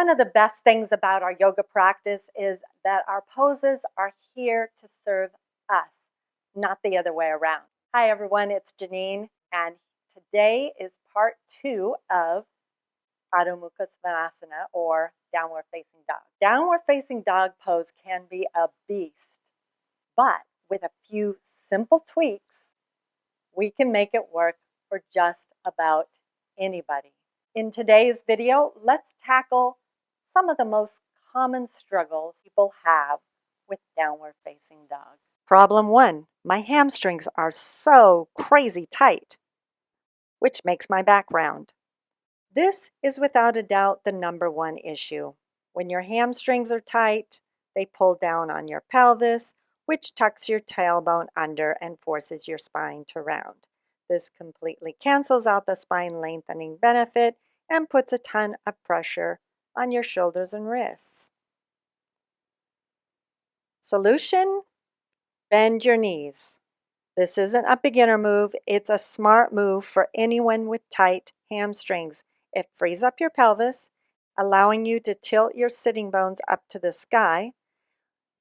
One of the best things about our yoga practice is that our poses are here to serve us, not the other way around. Hi everyone, it's Genene, and today is part 2 of Adho Mukha Svanasana, or downward facing dog. Downward facing dog pose can be a beast, but with a few simple tweaks, we can make it work for just about anybody. In today's video, let's tackle some of the most common struggles people have with downward facing dog. Problem 1, my hamstrings are so crazy tight, which makes my back round. This is without a doubt the number one issue. When your hamstrings are tight, they pull down on your pelvis, which tucks your tailbone under and forces your spine to round. This completely cancels out the spine lengthening benefit and puts a ton of pressure on your shoulders and wrists. Solution? Bend your knees. This isn't a beginner move, it's a smart move for anyone with tight hamstrings. It frees up your pelvis, allowing you to tilt your sitting bones up to the sky,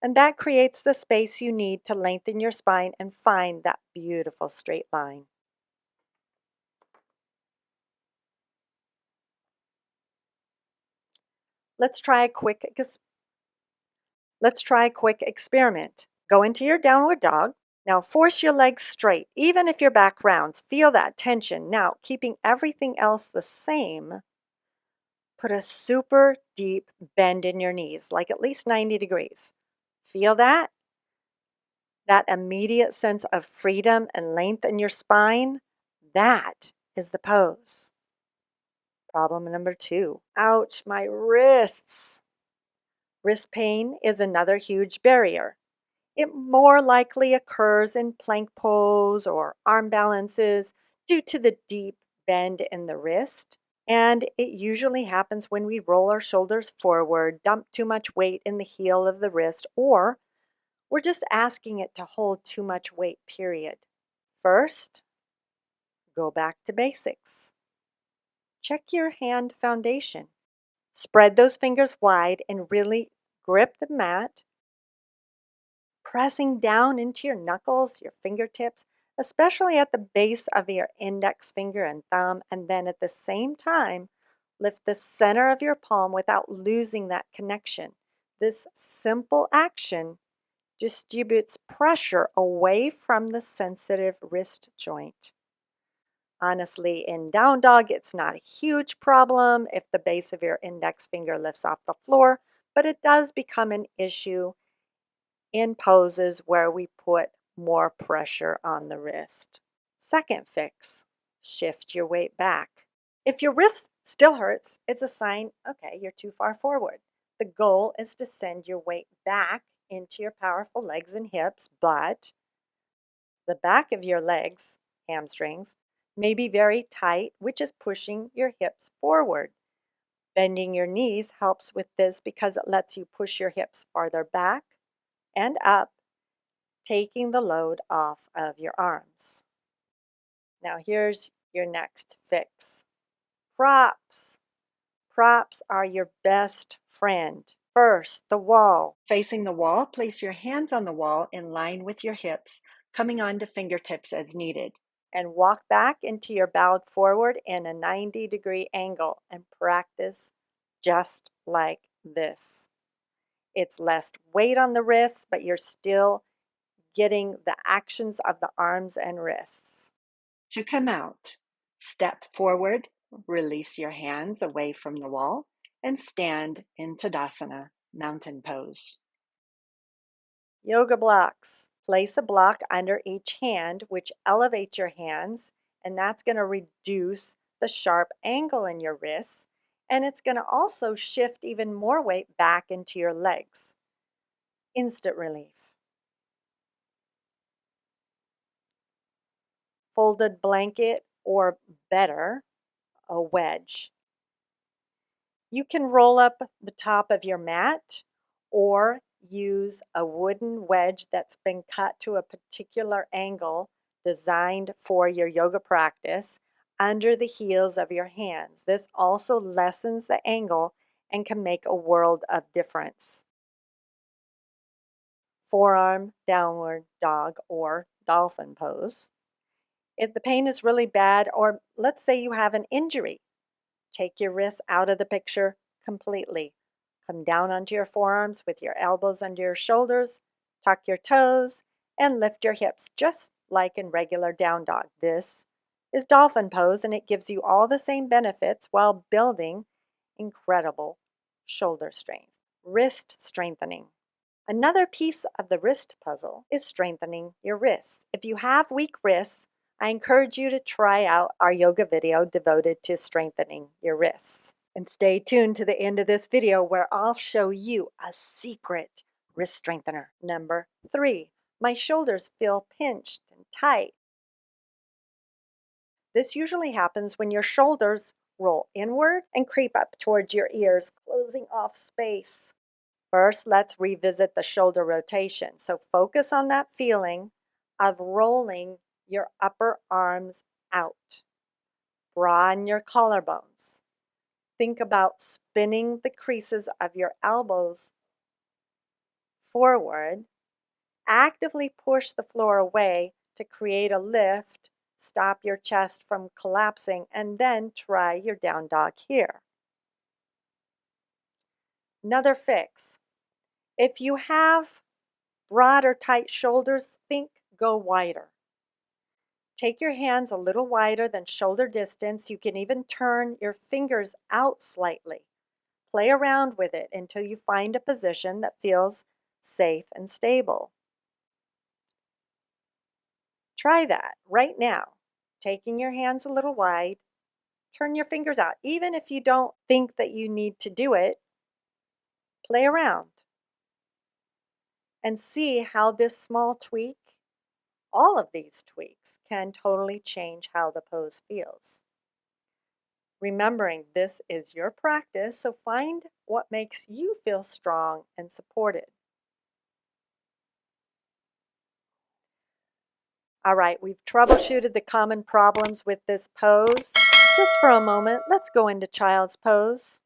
and that creates the space you need to lengthen your spine and find that beautiful straight line. Let's try a quick experiment. Go into your downward dog. Now force your legs straight, even if your back rounds. Feel that tension. Now, keeping everything else the same, put a super deep bend in your knees, like at least 90 degrees. Feel that? That immediate sense of freedom and length in your spine? That is the pose. Problem number 2. Ouch, my wrists. Wrist pain is another huge barrier. It more likely occurs in plank pose or arm balances due to the deep bend in the wrist. And it usually happens when we roll our shoulders forward, dump too much weight in the heel of the wrist, or we're just asking it to hold too much weight, period. First, go back to basics. Check your hand foundation. Spread those fingers wide and really grip the mat, pressing down into your knuckles, your fingertips, especially at the base of your index finger and thumb, and then at the same time, lift the center of your palm without losing that connection. This simple action distributes pressure away from the sensitive wrist joint. Honestly, in down dog, it's not a huge problem if the base of your index finger lifts off the floor, but it does become an issue in poses where we put more pressure on the wrist. Second fix, shift your weight back. If your wrist still hurts, it's a sign, okay, you're too far forward. The goal is to send your weight back into your powerful legs and hips, but the back of your legs, hamstrings, may be very tight, which is pushing your hips forward. Bending your knees helps with this because it lets you push your hips farther back and up, taking the load off of your arms. Now here's your next fix. Props. Props are your best friend. First, the wall. Facing the wall, place your hands on the wall in line with your hips, coming onto fingertips as needed. And walk back into your bowed forward in a 90-degree angle and practice just like this. It's less weight on the wrists, but you're still getting the actions of the arms and wrists. To come out, step forward, release your hands away from the wall, and stand in Tadasana, mountain pose. Yoga blocks. Place a block under each hand, which elevates your hands, and that's going to reduce the sharp angle in your wrists, and it's going to also shift even more weight back into your legs. Instant relief. Folded blanket, or better, a wedge. You can roll up the top of your mat or use a wooden wedge that's been cut to a particular angle designed for your yoga practice under the heels of your hands. This also lessens the angle and can make a world of difference. Forearm downward dog or dolphin pose. If the pain is really bad, or let's say you have an injury, take your wrists out of the picture completely. Come down onto your forearms with your elbows under your shoulders, tuck your toes, and lift your hips just like in regular down dog. This is dolphin pose, and it gives you all the same benefits while building incredible shoulder strength. Wrist strengthening. Another piece of the wrist puzzle is strengthening your wrists. If you have weak wrists, I encourage you to try out our yoga video devoted to strengthening your wrists. And stay tuned to the end of this video where I'll show you a secret wrist strengthener. Number 3, my shoulders feel pinched and tight. This usually happens when your shoulders roll inward and creep up towards your ears, closing off space. First, let's revisit the shoulder rotation. So focus on that feeling of rolling your upper arms out. Broaden your collarbones. Think about spinning the creases of your elbows forward. Actively push the floor away to create a lift. Stop your chest from collapsing, and then try your down dog here. Another fix. If you have broad or tight shoulders, think go wider. Take your hands a little wider than shoulder distance. You can even turn your fingers out slightly. Play around with it until you find a position that feels safe and stable. Try that right now. Taking your hands a little wide, turn your fingers out. Even if you don't think that you need to do it, play around and see how this small tweak, all of these tweaks, can totally change how the pose feels. Remembering this is your practice, so find what makes you feel strong and supported. All right, we've troubleshooted the common problems with this pose. Just for a moment, let's go into child's pose.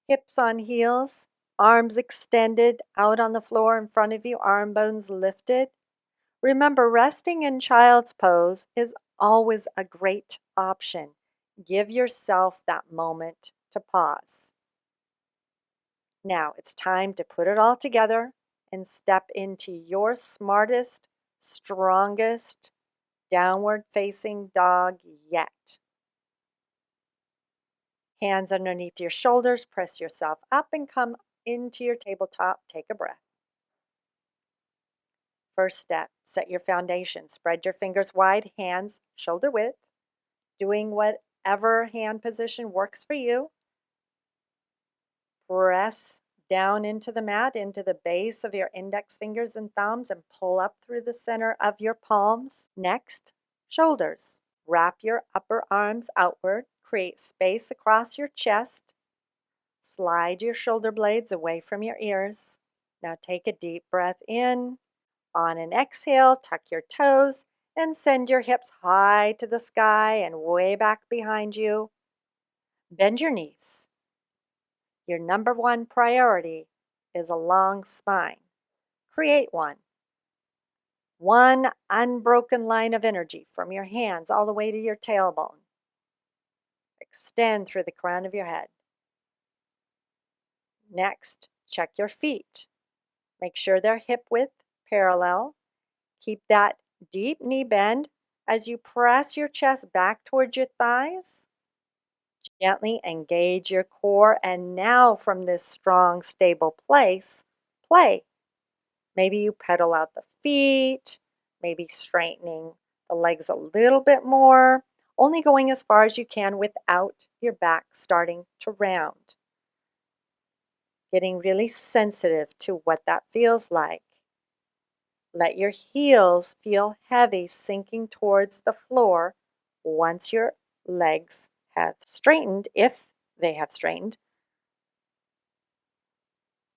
Hips on heels, arms extended out on the floor in front of you, arm bones lifted. Remember, resting in child's pose is always a great option. Give yourself that moment to pause. Now it's time to put it all together and step into your smartest, strongest, downward facing dog yet. Hands underneath your shoulders, press yourself up and come into your tabletop. Take a breath. First step, set your foundation. Spread your fingers wide, hands shoulder width, doing whatever hand position works for you. Press down into the mat, into the base of your index fingers and thumbs, and pull up through the center of your palms. Next, shoulders. Wrap your upper arms outward. Create space across your chest. Slide your shoulder blades away from your ears. Now take a deep breath in. On an exhale, tuck your toes and send your hips high to the sky and way back behind you. Bend your knees. Your number one priority is a long spine. Create one. One unbroken line of energy from your hands all the way to your tailbone. Extend through the crown of your head. Next, check your feet. Make sure they're hip width parallel. Keep that deep knee bend as you press your chest back towards your thighs. Gently engage your core, and now from this strong, stable place, play. Maybe you pedal out the feet, maybe straightening the legs a little bit more, only going as far as you can without your back starting to round. Getting really sensitive to what that feels like. Let your heels feel heavy sinking towards the floor once your legs have straightened, if they have straightened.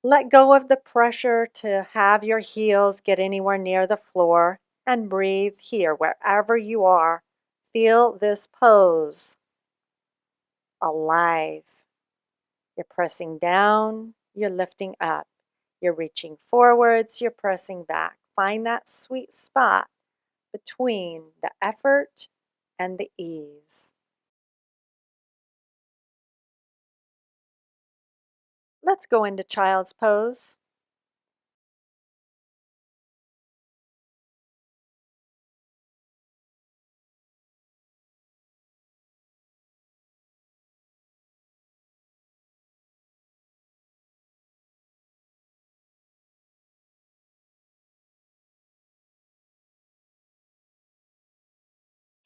Let go of the pressure to have your heels get anywhere near the floor and breathe here wherever you are. Feel this pose alive. You're pressing down, you're lifting up. You're reaching forwards, you're pressing back. Find that sweet spot between the effort and the ease. Let's go into child's pose.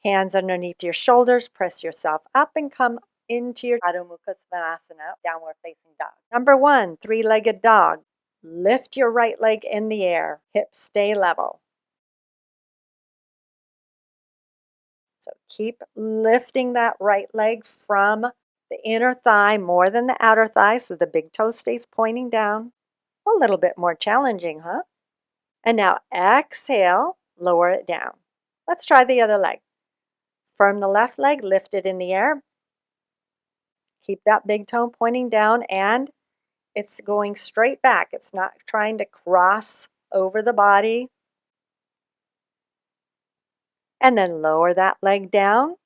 Hands underneath your shoulders, press yourself up and come into your Adho Mukha Svanasana, downward facing dog. Number 1, three-legged dog. Lift your right leg in the air, hips stay level. So keep lifting that right leg from the inner thigh more than the outer thigh so the big toe stays pointing down. A little bit more challenging, huh? And now exhale, lower it down. Let's try the other leg. Firm the left leg, lift it in the air. Keep that big toe pointing down and it's going straight back. It's not trying to cross over the body. And then lower that leg down.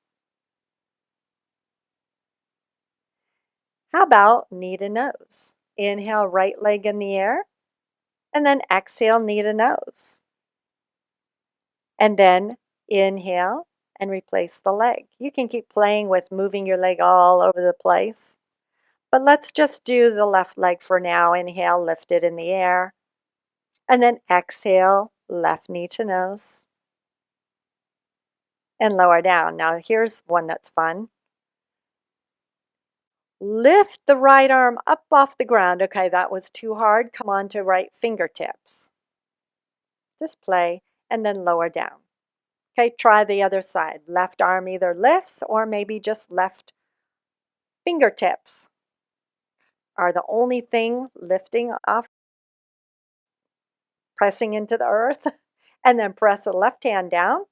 How about knee to nose? Inhale, right leg in the air. And then exhale, knee to nose. And then inhale and replace the leg. You can keep playing with moving your leg all over the place. But let's just do the left leg for now. Inhale, lift it in the air. And then exhale, left knee to nose. And lower down. Now here's one that's fun. Lift the right arm up off the ground. Okay, that was too hard. Come on to right fingertips. Just play and then lower down. Okay, try the other side. Left arm either lifts or maybe just left fingertips are the only thing lifting off, pressing into the earth. And then press the left hand down.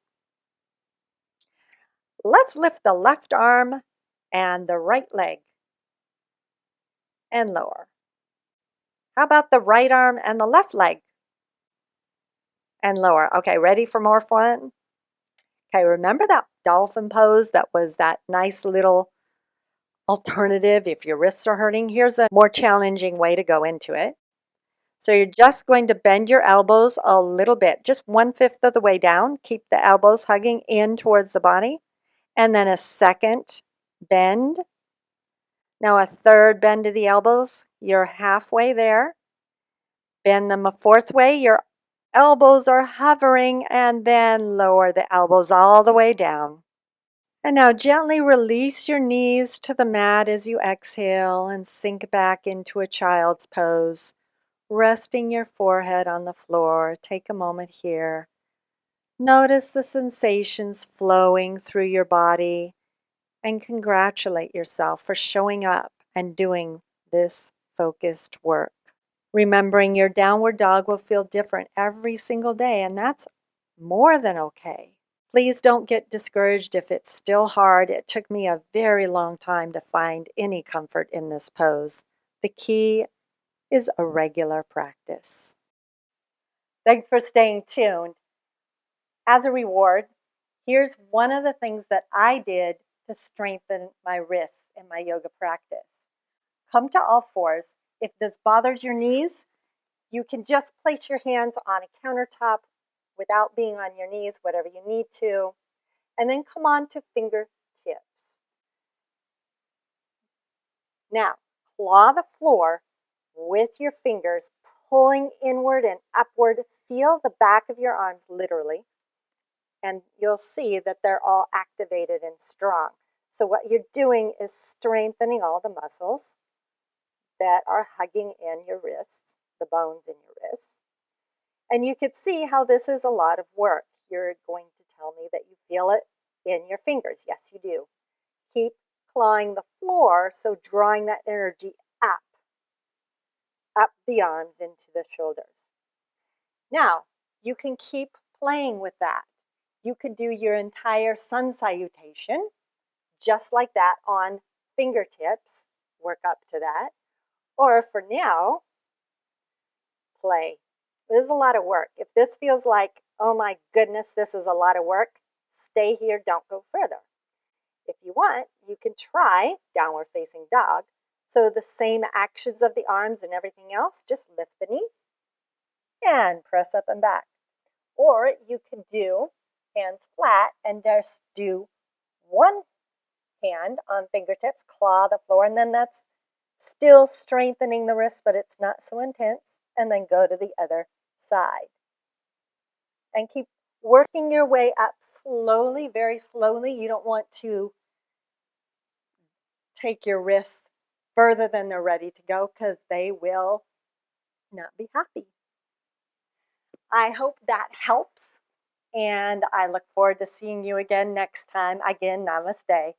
Let's lift the left arm and the right leg and lower. How about the right arm and the left leg and lower? Okay, ready for more fun? Okay, remember that dolphin pose that was that nice little alternative if your wrists are hurting? Here's a more challenging way to go into it. So you're just going to bend your elbows a little bit, just 1/5 of the way down. Keep the elbows hugging in towards the body. And then a second bend. Now a third bend to the elbows. You're halfway there. Bend them a fourth way. Your elbows are hovering and then lower the elbows all the way down. And now gently release your knees to the mat as you exhale and sink back into a child's pose, resting your forehead on the floor. Take a moment here. Notice the sensations flowing through your body and congratulate yourself for showing up and doing this focused work. Remembering your downward dog will feel different every single day, and that's more than okay. Please don't get discouraged if it's still hard. It took me a very long time to find any comfort in this pose. The key is a regular practice. Thanks for staying tuned. As a reward, here's one of the things that I did to strengthen my wrists in my yoga practice. Come to all fours. If this bothers your knees, you can just place your hands on a countertop without being on your knees, whatever you need to, and then come on to fingertips. Now, claw the floor with your fingers, pulling inward and upward. Feel the back of your arms literally, and you'll see that they're all activated and strong. So what you're doing is strengthening all the muscles that are hugging in your wrists, the bones in your wrists. And you could see how this is a lot of work. You're going to tell me that you feel it in your fingers. Yes, you do. Keep clawing the floor, so drawing that energy up the arms into the shoulders. Now, you can keep playing with that. You could do your entire sun salutation just like that on fingertips. Work up to that. Or for now, play. This is a lot of work. If this feels like, oh my goodness, this is a lot of work, stay here, don't go further. If you want, you can try downward facing dog. So the same actions of the arms and everything else, just lift the knees and press up and back. Or you could do hands flat and just do one hand on fingertips, claw the floor, and then that's still strengthening the wrist, but it's not so intense. And then go to the other side. And keep working your way up slowly, very slowly. You don't want to take your wrists further than they're ready to go because they will not be happy. I hope that helps, and I look forward to seeing you again next time. Again, namaste.